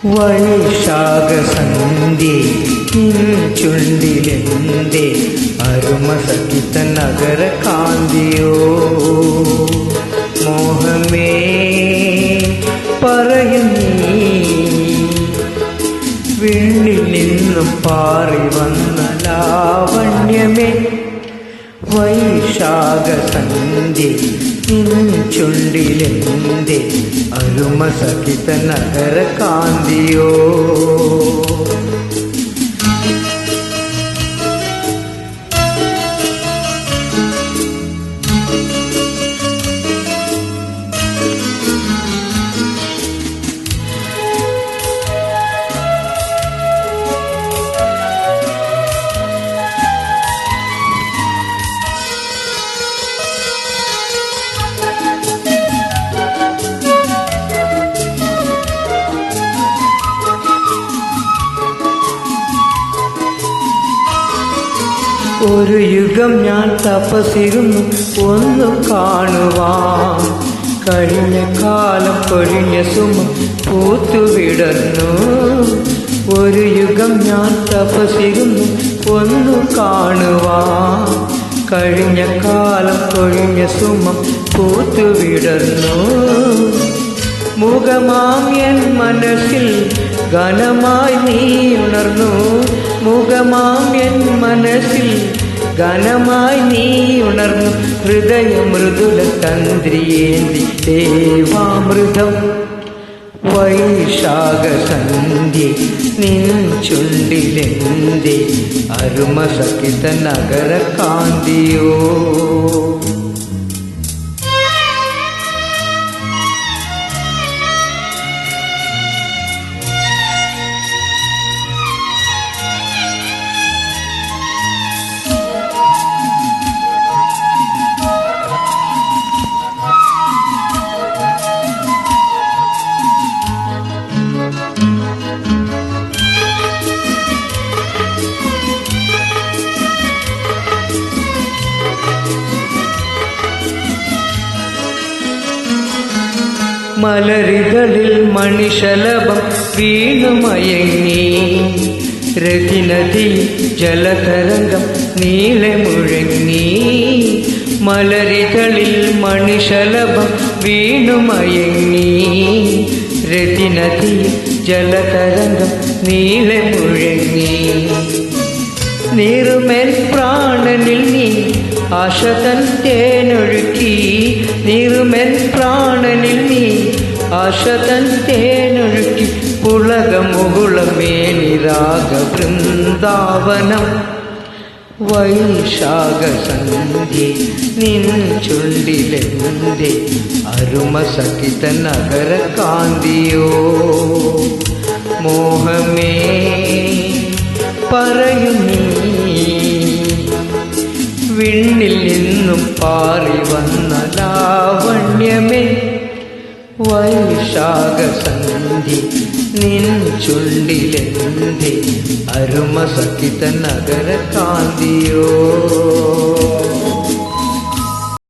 വൈശാഖസന്ധ്യേ നിൻ ചുണ്ടിലെന്തേ അരുമസഖിത നഗര കാന്തിയോ മോഹമേ പറയുന്നീ വിണ്ണിൽ നിന്നും പാറി വന്ന ലാവണ്യമേ വൈശാഖസന്ധ്യേ നിൻ ചുണ്ടിലെന്തേ അരുമസഖിത നഗര കാന്തിയോ ഒരു യുഗം ഞാൻ തപസ്സിരുന്നു ഒന്നു കാണുവാൻ കഴിഞ്ഞ കാലം പൊഴിഞ്ഞ സുമം പൂത്തുവിടർന്നു ഒരു യുഗം ഞാൻ തപസ്സിരുന്നു ഒന്നു കാണുവാൻ കഴിഞ്ഞ കാലം പൊഴിഞ്ഞ സുമം പൂത്തുവിടർന്നു മുഖമാം എൻ മനസ്സിൽ ഗാനമായി നീ ഉണർന്നു മുഖമാം എൻ മനസ്സിൽ ഗാനമായി നീ ഉണർന്നു ഹൃദയ മൃദുല തന്ത്രിയേന്തി ദേവാമൃതം വൈശാഖസന്ധ്യേ നിൻ ചുണ്ടിലെന്തേ അരുമസഖിത നഗര കാന്തിയോ മലരികളിൽ മണിശലഭം വീണുമയങ്ങി രതിനദി ജലതരംഗം നീളെ മുഴങ്ങി മലരികളിൽ മണിശലഭം വീണുമയങ്ങി രതിനദി ജലതരംഗം നീളെ മുഴങ്ങി നീറുമേൽ പ്രാണനിൽ നീ ആശതൻ തേനൊഴുക്കി നീറുമേൽ പ്രാണനിൽ നീ ആശതൻ തേനൊഴുക്കി പുളകമുകുളമേനി രാഗ വൃന്ദാവനം വൈശാഖസന്ധ്യേ നിൻ ചുണ്ടിലെന്തേ അരുമസഖിത നഗര കാന്തിയോ മോഹമേ പറയുന്നീ വിണ്ണിൽ നിന്നും പാറി വന്ന ലാവണ്യമേ വൈശാഖസന്ധ്യേ നിൻ ചുണ്ടിലെന്തേ അരുമസഖിത നഗര കാന്തിയോ